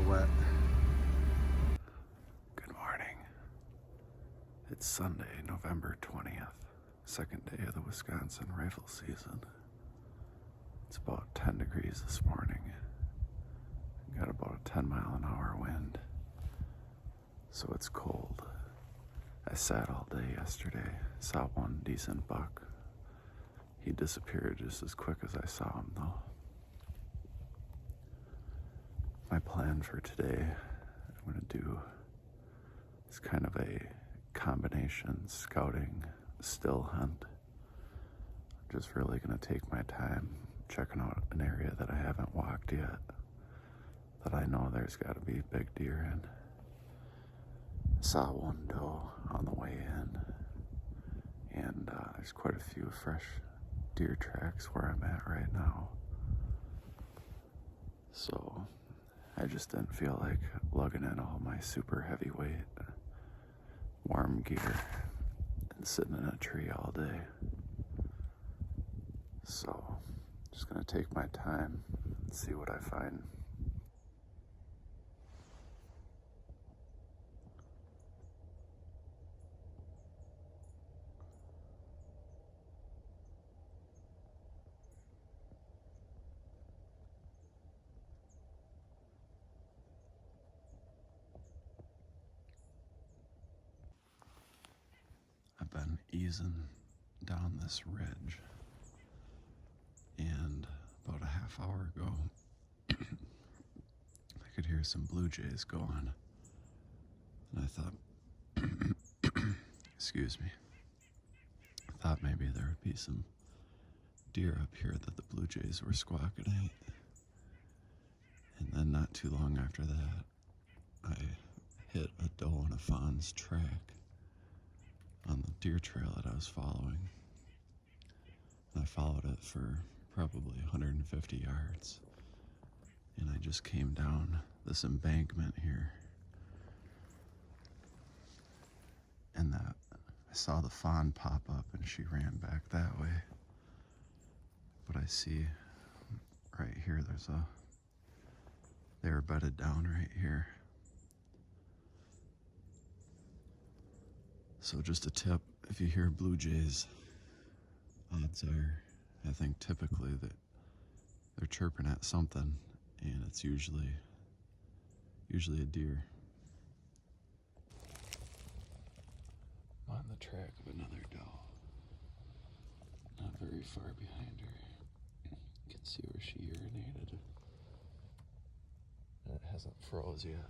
wet. Good morning. It's Sunday, November 20th, second day of the Wisconsin rifle season. It's about 10 degrees this morning. Got about a 10-mile-an-hour wind, so it's cold. I sat all day yesterday, saw one decent buck. He disappeared just as quick as I saw him, though. My plan for today, I'm going to do is kind of a combination scouting still hunt. I'm just really going to take my time checking out an area that I haven't walked yet, that I know there's got to be big deer in. Saw one doe on the way in, and there's quite a few fresh deer tracks where I'm at right now. So I just didn't feel like lugging in all my super heavyweight warm gear and sitting in a tree all day. So just gonna take my time and see what I find. I've been easing down this ridge, and about a half hour ago, I could hear some blue jays going, and I thought, excuse me, I thought maybe there would be some deer up here that the blue jays were squawking at. And then not too long after that, I hit a doe and a fawn's track on the deer trail that I was following. And I followed it for probably 150 yards. And I just came down this embankment here. And I saw the fawn pop up and she ran back that way. But I see right here, they were bedded down right here. So just a tip, if you hear blue jays, odds are, I think typically that they're chirping at something, and it's usually a deer. I'm on the track of another doe. Not very far behind her. You can see where she urinated. And it hasn't froze yet.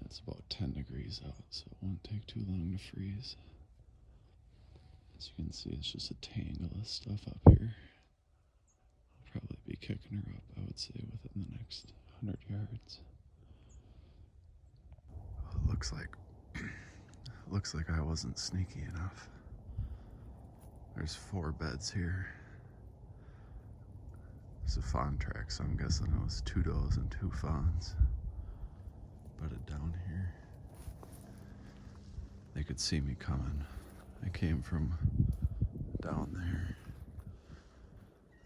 It's about 10 degrees out, so it won't take too long to freeze. As you can see, it's just a tangle of stuff up here. I'll probably be kicking her up, I would say, within the next 100 yards. Well, it looks like I wasn't sneaky enough. There's 4 beds here. It's a fawn track, so I'm guessing it was 2 does and 2 fawns bedded down here. They could see me coming. I came from down there.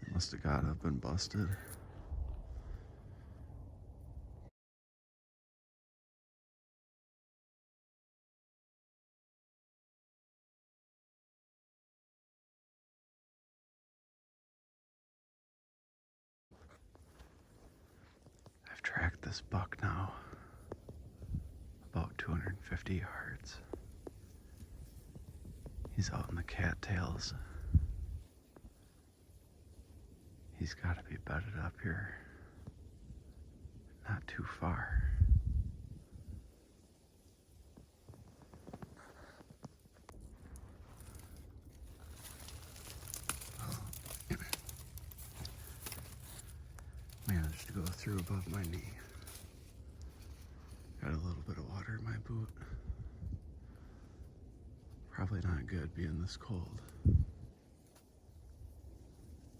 They must have got up and busted. I've tracked this buck now about 250 yards. He's out in the cattails. He's got to be bedded up here, not too far. Managed to go through above my knee. Got a little bit of water in my boot. Probably not good being this cold.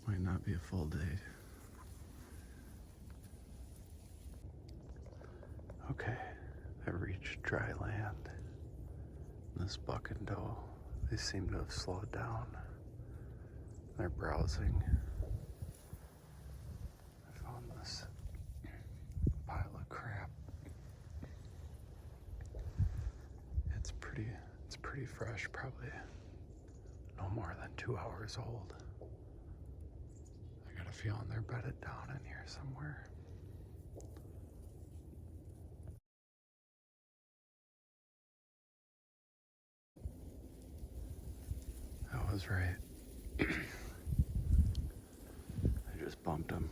Might not be a full day. Okay, I reached dry land. This buck and doe, they seem to have slowed down. They're browsing. I found this it's pretty fresh, probably no more than 2 hours old. I got a feeling they're bedded down in here somewhere. I was right. I just bumped him.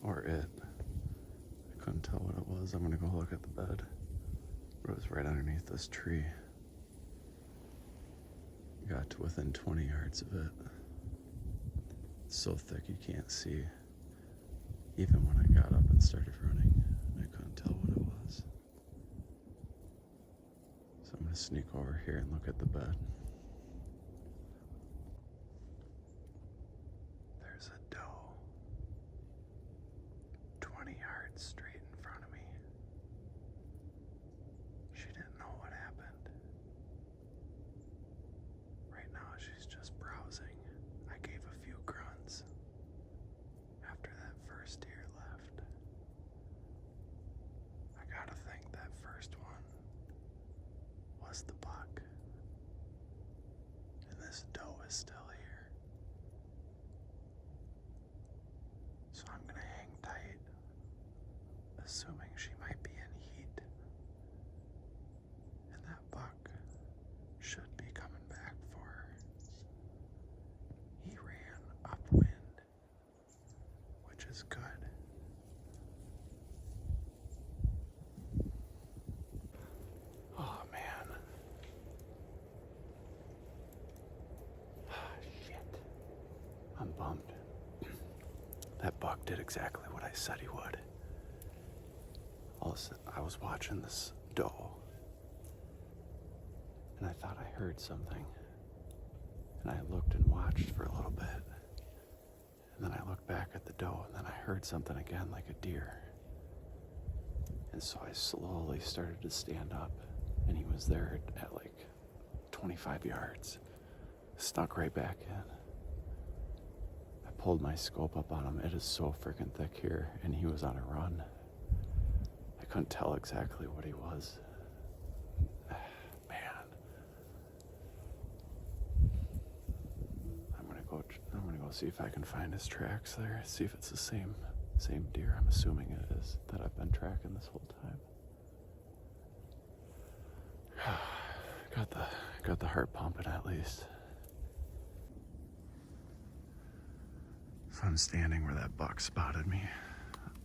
Or it. I couldn't tell what it was. I'm gonna go look at the bed. But it was right underneath this tree. Got to within 20 yards of it. It's so thick you can't see. Even when I got up and started running, I couldn't tell what it was. So I'm gonna sneak over here and look at the bed. There's a doe. 20 yards straight in front of me. She didn't know what happened. Right now she's just browsing. I gave a few grunts after that first deer left. I gotta think that first one was the buck. And this doe is still here. So I'm gonna hang tight, assuming she might be in heat. And that buck should be coming back for her. He ran upwind, which is good. Oh man. Shit. I'm bummed. That buck did exactly what I said he would. I was watching this doe, and I thought I heard something. And I looked and watched for a little bit. And then I looked back at the doe, and then I heard something again like a deer. And so I slowly started to stand up, and he was there at like 25 yards. Snuck right back in. I pulled my scope up on him. It is so freaking thick here, and he was on a run. I couldn't tell exactly what he was. Man. I'm gonna go see if I can find his tracks there. See if it's the same deer. I'm assuming it is that I've been tracking this whole time. Got the heart pumping at least. So I'm standing where that buck spotted me.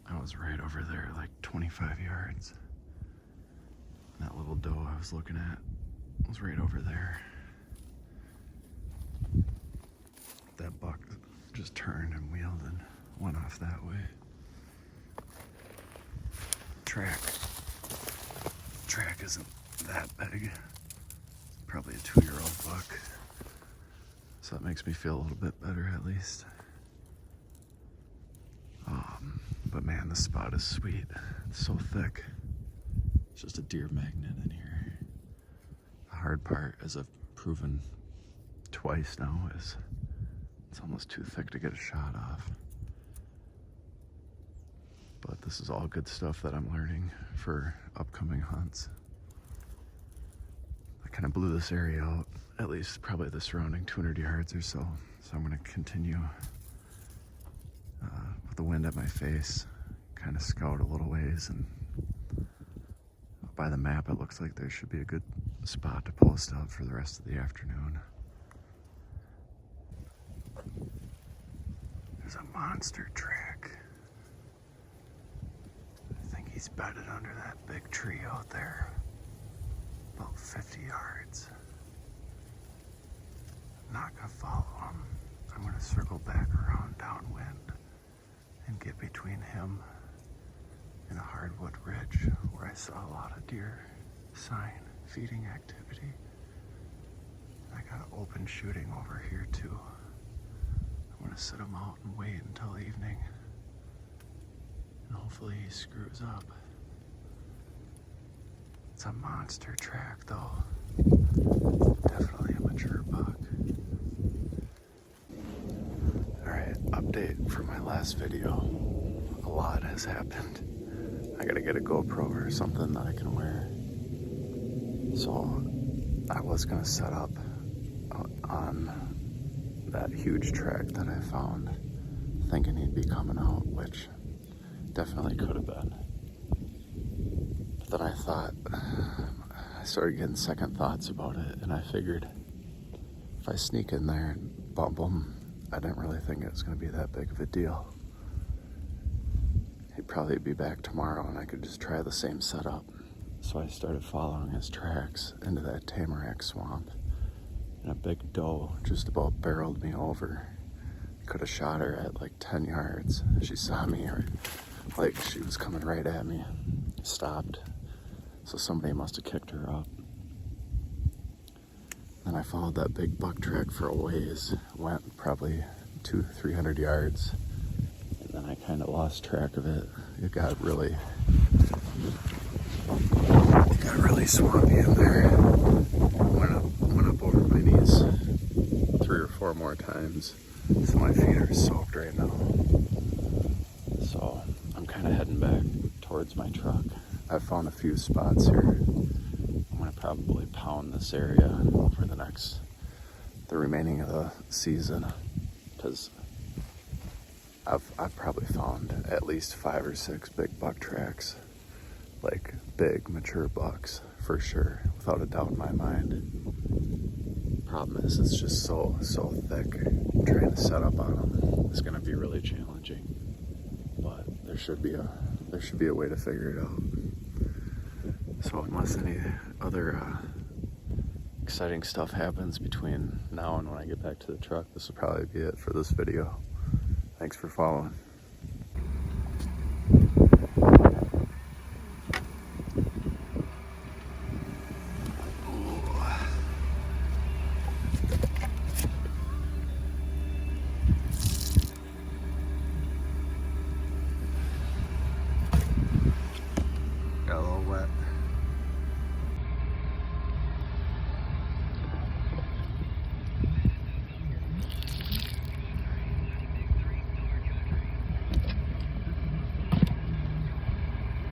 I was right over there, like 25 yards. And that little doe I was looking at was right over there. That buck just turned and wheeled and went off that way. Track isn't that big. Probably a 2-year-old buck. So that makes me feel a little bit better at least. But man, the spot is sweet. It's so thick. It's just a deer magnet in here. The hard part, as I've proven twice now, is it's almost too thick to get a shot off. But this is all good stuff that I'm learning for upcoming hunts. I kind of blew this area out, at least probably the surrounding 200 yards or so. So I'm gonna continue with the wind at my face, kind of scout a little ways, and by the map it looks like there should be a good spot to post up for the rest of the afternoon. There's a monster track. I think he's bedded under that big tree out there, about 50 yards. I'm not gonna follow him. I'm gonna circle back around downwind and get between him and a hardwood ridge where I saw a lot of deer sign feeding activity. I got open shooting over here too. I'm gonna sit him out and wait until evening, and hopefully he screws up. It's a monster track though. Definitely a mature buck. Alright, update for my last video. A lot has happened. I gotta get a GoPro or something that I can wear. So I was gonna set up on that huge track that I found, thinking he'd be coming out, which definitely could have been. But then I started getting second thoughts about it, and I figured if I sneak in there and bump him, I didn't really think it was gonna be that big of a deal. He'd probably be back tomorrow and I could just try the same setup. So I started following his tracks into that tamarack swamp, and a big doe just about barreled me over. Could have shot her at like 10 yards. She saw me, or like she was coming right at me. Stopped. So somebody must have kicked her up. Then I followed that big buck track for a ways. Went probably 200-300 yards. And then I kind of lost track of it. It got really swampy in there. Went up over my knees 3 or 4 more times. So my feet are soaked right now. So I'm kind of heading back towards my truck. I found a few spots here. I'm gonna probably pound this area for the remaining of the season, because I've probably found at least 5 or 6 big buck tracks, like big mature bucks for sure, without a doubt in my mind. Problem is, it's just so thick. Trying to set up on them is gonna be really challenging, but there should be a way to figure it out. So unless any other exciting stuff happens between now and when I get back to the truck, this will probably be it for this video. Thanks for following.